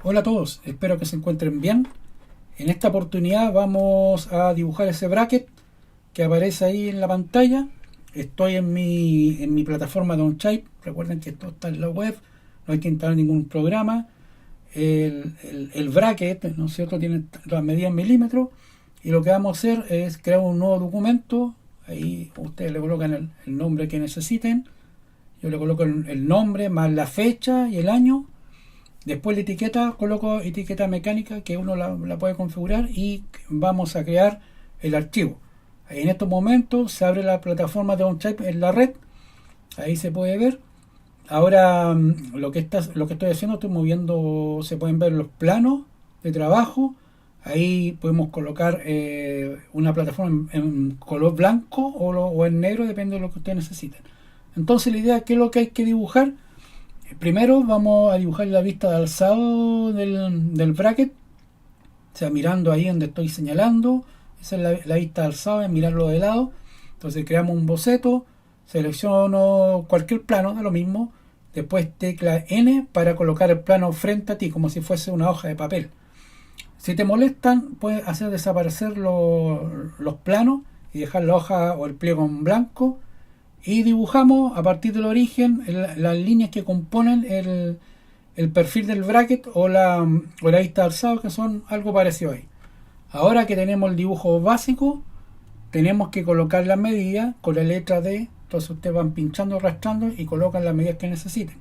Hola a todos, espero que se encuentren bien. En esta oportunidad vamos a dibujar ese bracket que aparece ahí en la pantalla. Estoy en mi plataforma de OnShape. Recuerden que esto está en la web, no hay que instalar ningún programa. El bracket, ¿no es cierto?, tiene las medidas en milímetros. Y lo que vamos a hacer es crear un nuevo documento. Ahí ustedes le colocan el nombre que necesiten. Yo le coloco el nombre más la fecha y el año. Después la etiqueta, coloco etiqueta mecánica que uno la puede configurar y vamos a crear el archivo. En estos momentos se abre la plataforma de OnShape en la red, ahí se puede ver. Ahora lo que estoy haciendo, estoy moviendo, se pueden ver los planos de trabajo. Ahí podemos colocar una plataforma en color blanco o en negro, depende de lo que ustedes necesiten. Entonces la idea, ¿qué es lo que hay que dibujar? Primero vamos a dibujar la vista de alzado del bracket, o sea, mirando ahí donde estoy señalando. Esa es la vista de alzado, es mirarlo de lado. Entonces creamos un boceto, selecciono cualquier plano, da lo mismo. Después tecla N para colocar el plano frente a ti, como si fuese una hoja de papel. Si te molestan, puedes hacer desaparecer los planos y dejar la hoja o el pliego en blanco. Y dibujamos a partir del origen las líneas que componen el perfil del bracket o la vista de alzado, que son algo parecido ahí. Ahora que tenemos el dibujo básico, tenemos que colocar las medidas con la letra D. Entonces ustedes van pinchando, arrastrando y colocan las medidas que necesiten.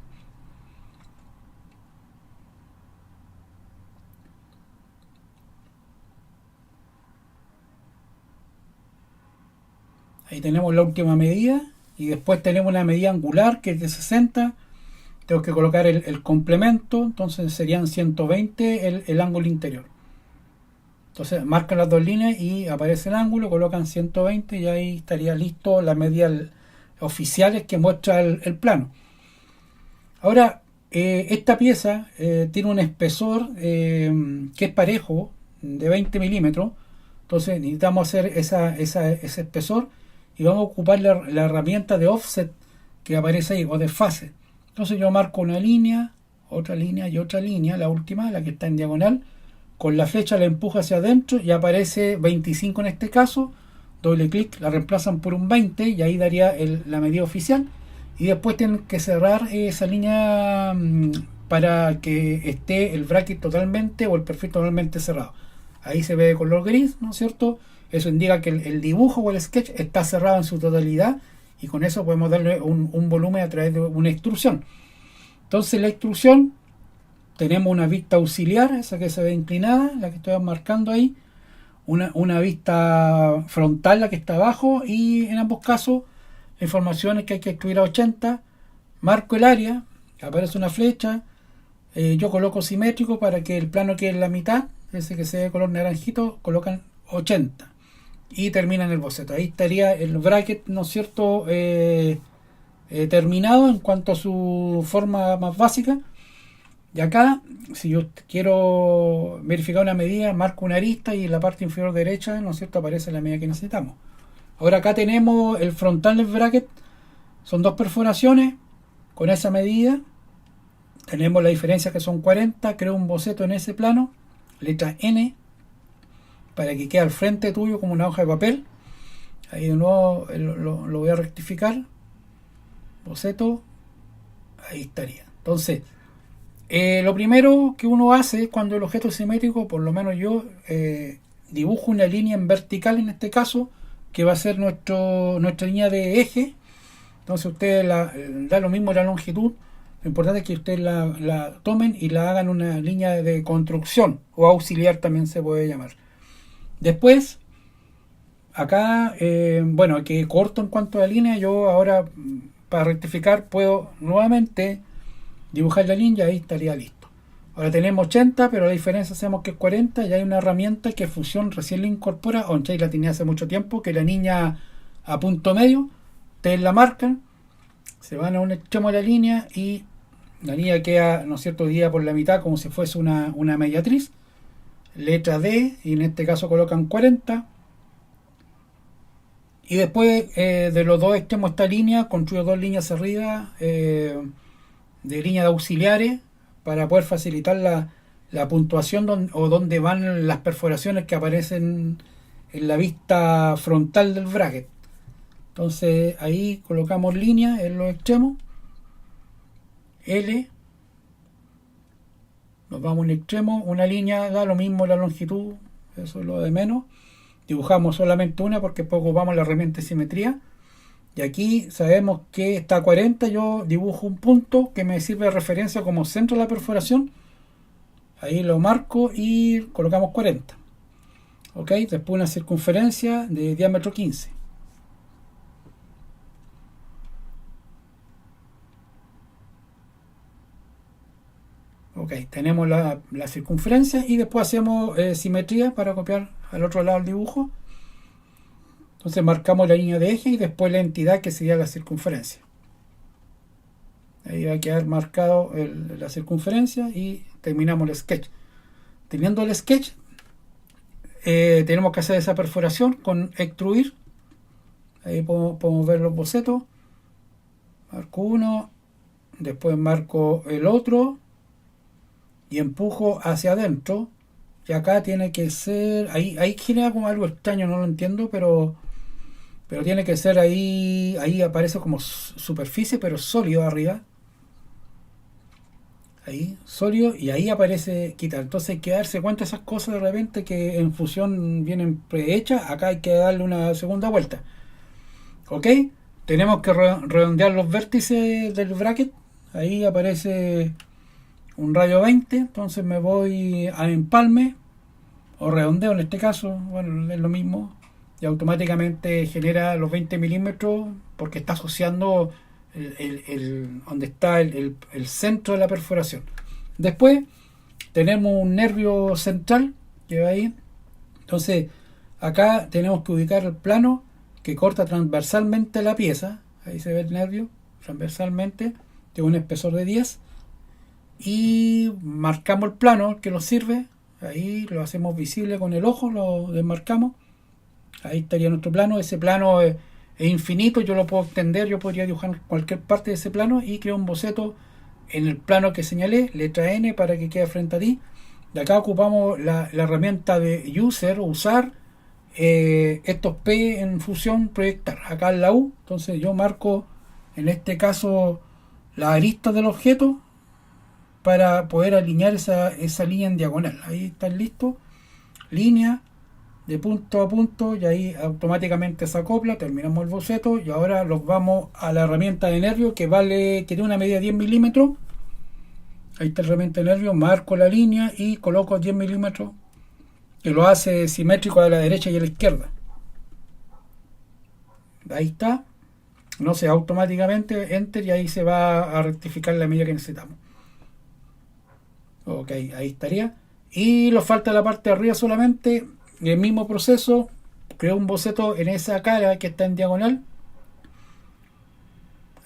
Ahí tenemos la última medida y después tenemos una medida angular que es de 60. Tengo que colocar el complemento, entonces serían 120 el ángulo interior. Entonces marcan las dos líneas y aparece el ángulo, colocan 120 y ahí estaría listo las medidas oficiales que muestra el plano. Ahora, esta pieza tiene un espesor que es parejo, de 20 milímetros. Entonces necesitamos hacer ese espesor y vamos a ocupar la herramienta de offset que aparece ahí, o de fase. Entonces yo marco una línea, otra línea y otra línea, la última, la que está en diagonal. Con la flecha la empujo hacia adentro y aparece 25 en este caso. Doble clic, la reemplazan por un 20 y ahí daría la medida oficial. Y después tienen que cerrar esa línea para que esté el bracket totalmente o el perfil totalmente cerrado. Ahí se ve de color gris, ¿no es cierto? Eso indica que el dibujo o el sketch está cerrado en su totalidad y con eso podemos darle un volumen a través de una extrusión. Entonces la extrusión, tenemos una vista auxiliar, esa que se ve inclinada, la que estoy marcando ahí, una vista frontal, la que está abajo, y en ambos casos la información es que hay que extruir a 80. Marco el área, aparece una flecha, yo coloco simétrico para que el plano quede en la mitad, ese que se ve de color naranjito, colocan 80 y terminan el boceto. Ahí estaría el bracket, ¿no es cierto?, terminado en cuanto a su forma más básica. Y acá, si yo quiero verificar una medida, marco una arista y en la parte inferior derecha, ¿no es cierto?, aparece la medida que necesitamos. Ahora acá tenemos el frontal del bracket, son dos perforaciones con esa medida. Tenemos la diferencia que son 40, creo un boceto en ese plano, letra N, para que quede al frente tuyo como una hoja de papel. Ahí de nuevo lo voy a rectificar. Boceto, ahí estaría. Entonces, lo primero que uno hace cuando el objeto es simétrico, por lo menos yo dibujo una línea en vertical en este caso, que va a ser nuestra línea de eje. Entonces ustedes da lo mismo la longitud, lo importante es que ustedes la tomen y la hagan una línea de construcción o auxiliar, también se puede llamar. Después, acá, bueno, que corto en cuanto a la línea, yo ahora para rectificar puedo nuevamente dibujar la línea y ahí estaría listo. Ahora tenemos 80, pero la diferencia sabemos que es 40 y hay una herramienta que Fusion recién le incorpora, OnShape la tenía hace mucho tiempo, que la niña a punto medio, ustedes la marcan, se van a un extremo de la línea y la línea queda, ¿no es cierto?, dividida por la mitad como si fuese una mediatriz, letra D, y en este caso colocan 40. Y después de los dos extremos de esta línea, construyo dos líneas arriba, de línea de auxiliares, para poder facilitar la puntuación o donde van las perforaciones que aparecen en la vista frontal del bracket. Entonces ahí colocamos línea en los extremos, L, nos vamos en extremo, una línea da lo mismo la longitud, eso es lo de menos. Dibujamos solamente una porque después ocupamos la herramienta de simetría. Y aquí sabemos que está a 40, yo dibujo un punto que me sirve de referencia como centro de la perforación. Ahí lo marco y colocamos 40. Ok, después una circunferencia de diámetro 15. Ok, tenemos la circunferencia y después hacemos simetría para copiar al otro lado el dibujo. Entonces marcamos la línea de eje y después la entidad que sería la circunferencia. Ahí va a quedar marcado la circunferencia y terminamos el sketch. Teniendo el sketch, tenemos que hacer esa perforación con extruir. Ahí podemos ver los bocetos. Marco uno, después marco el otro y empujo hacia adentro. Y acá tiene que ser, ahí genera como algo extraño, no lo entiendo, pero tiene que ser ahí aparece como superficie, pero sólido arriba. Ahí, sólido, y ahí aparece quitar. Entonces hay que darse cuenta de esas cosas de repente que en fusión vienen prehechas. Acá hay que darle una segunda vuelta. Ok, tenemos que redondear los vértices del bracket. Ahí aparece un radio 20, entonces me voy a empalme o redondeo en este caso, bueno, es lo mismo, y automáticamente genera los 20 milímetros porque está asociando donde está el centro de la perforación. Después tenemos un nervio central que va ahí. Entonces acá tenemos que ubicar el plano que corta transversalmente la pieza. Ahí se ve el nervio transversalmente, tiene un espesor de 10 y marcamos el plano que nos sirve. Ahí lo hacemos visible con el ojo, lo desmarcamos. Ahí estaría nuestro plano. Ese plano es infinito, yo lo puedo extender, yo podría dibujar cualquier parte de ese plano y creo un boceto en el plano que señalé, letra N para que quede frente a ti. De acá ocupamos la herramienta de user, usar, estos P en fusión, proyectar. Acá en la U, entonces yo marco en este caso la arista del objeto para poder alinear esa línea en diagonal. Ahí está listo, línea de punto a punto y ahí automáticamente se acopla, terminamos el boceto y ahora los vamos a la herramienta de nervio que tiene una medida de 10 milímetros. Ahí está la herramienta de nervio, marco la línea y coloco 10 milímetros que lo hace simétrico a la derecha y a la izquierda. Ahí está, no sé, automáticamente enter y ahí se va a rectificar la medida que necesitamos. Ok, ahí estaría. Y nos falta la parte de arriba solamente. El mismo proceso, creo un boceto en esa cara que está en diagonal.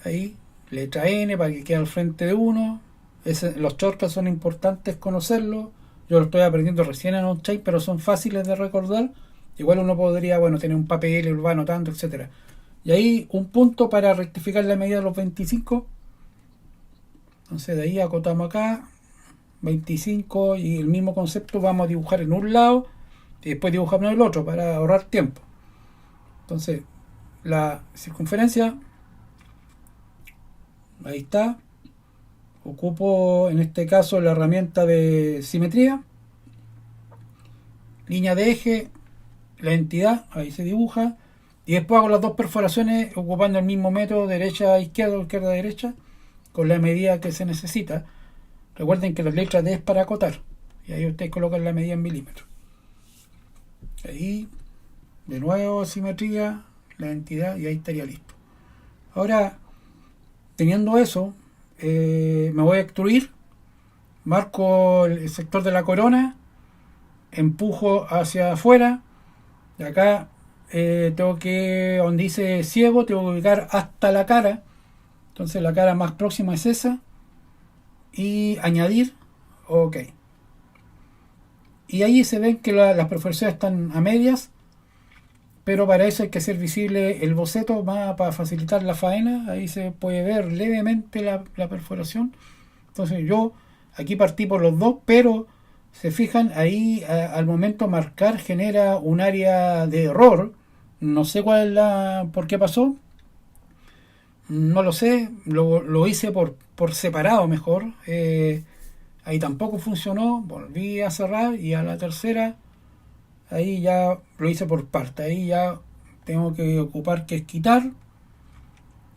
Ahí, letra N para que quede al frente de uno. Los shortcuts son importantes conocerlos. Yo lo estoy aprendiendo recién en Onshape, pero son fáciles de recordar. Igual uno podría, tener un papel y lo va anotando, etcétera. Y ahí un punto para rectificar la medida de los 25. Entonces de ahí acotamos acá 25 y el mismo concepto vamos a dibujar en un lado y después dibujamos en el otro para ahorrar tiempo. Entonces la circunferencia, ahí está. Ocupo en este caso la herramienta de simetría, línea de eje, la entidad, ahí se dibuja y después hago las dos perforaciones ocupando el mismo método, derecha a izquierda o izquierda a derecha, con la medida que se necesita. Recuerden que la letra D es para acotar y ahí ustedes colocan la medida en milímetros. Ahí de nuevo simetría, la entidad y ahí estaría listo. Ahora, teniendo eso, me voy a extruir, marco el sector de la corona, empujo hacia afuera, de acá tengo que, donde dice ciego, tengo que ubicar hasta la cara, entonces la cara más próxima es esa, y añadir, ok. Y ahí se ven que las perforaciones están a medias, pero para eso hay que hacer visible el boceto para facilitar la faena. Ahí se puede ver levemente la perforación. Entonces yo aquí partí por los dos, pero se fijan ahí, al momento de marcar genera un área de error. No sé por qué pasó. No lo sé. Lo hice por separado mejor. Ahí tampoco funcionó. Volví a cerrar y a la tercera ahí ya lo hice por parte. Ahí ya tengo que ocupar que es quitar.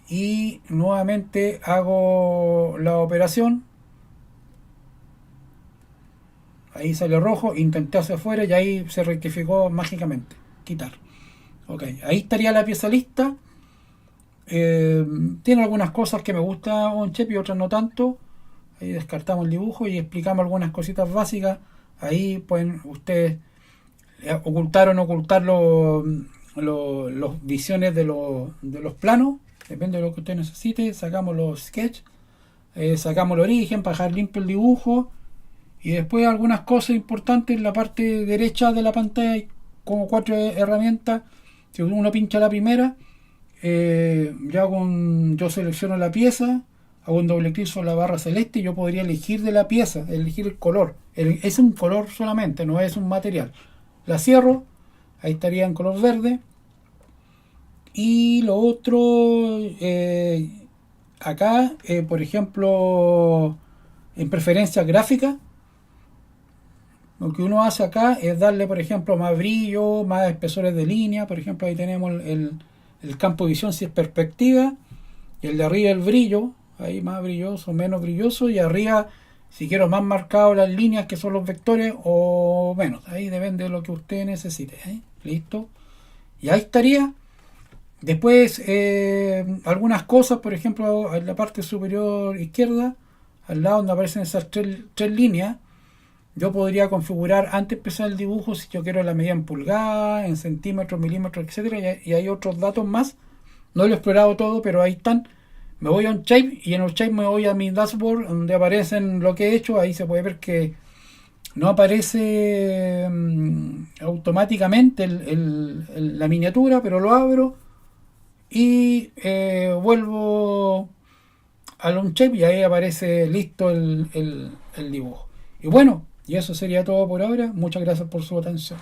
Y nuevamente hago la operación. Ahí salió rojo, intenté hacia afuera y ahí se rectificó mágicamente. Quitar. Ok, ahí estaría la pieza lista. Tiene algunas cosas que me gusta OnChep y otras no tanto. Ahí descartamos el dibujo y explicamos algunas cositas básicas. Ahí pueden ustedes ocultar o no ocultar los visiones de los planos. Depende de lo que usted necesite. Sacamos los sketches. Sacamos el origen para dejar limpio el dibujo. Y después algunas cosas importantes en la parte derecha de la pantalla, hay como 4 herramientas. Si uno pincha la primera, yo selecciono la pieza, hago un doble clic sobre la barra celeste y yo podría elegir de la pieza, elegir el color. Es un color solamente, no es un material. La cierro, ahí estaría en color verde. Y lo otro, acá, por ejemplo, en preferencias gráficas, lo que uno hace acá es darle, por ejemplo, más brillo, más espesores de línea. Por ejemplo, ahí tenemos el campo de visión si es perspectiva. Y el de arriba el brillo, ahí más brilloso, menos brilloso. Y arriba, si quiero más marcado las líneas que son los vectores o menos. Ahí depende de lo que usted necesite. Listo. Y ahí estaría. Después, algunas cosas, por ejemplo, en la parte superior izquierda, al lado donde aparecen esas tres líneas. Yo podría configurar antes de empezar el dibujo si yo quiero la medida en pulgadas, en centímetros, milímetros, etcétera, y hay otros datos más. No lo he explorado todo, pero ahí están. Me voy a OnChape y en OnChape me voy a mi dashboard donde aparecen lo que he hecho. Ahí se puede ver que no aparece automáticamente la miniatura, pero lo abro y vuelvo al OnChape y ahí aparece listo el dibujo. Y bueno, y eso sería todo por ahora. Muchas gracias por su atención.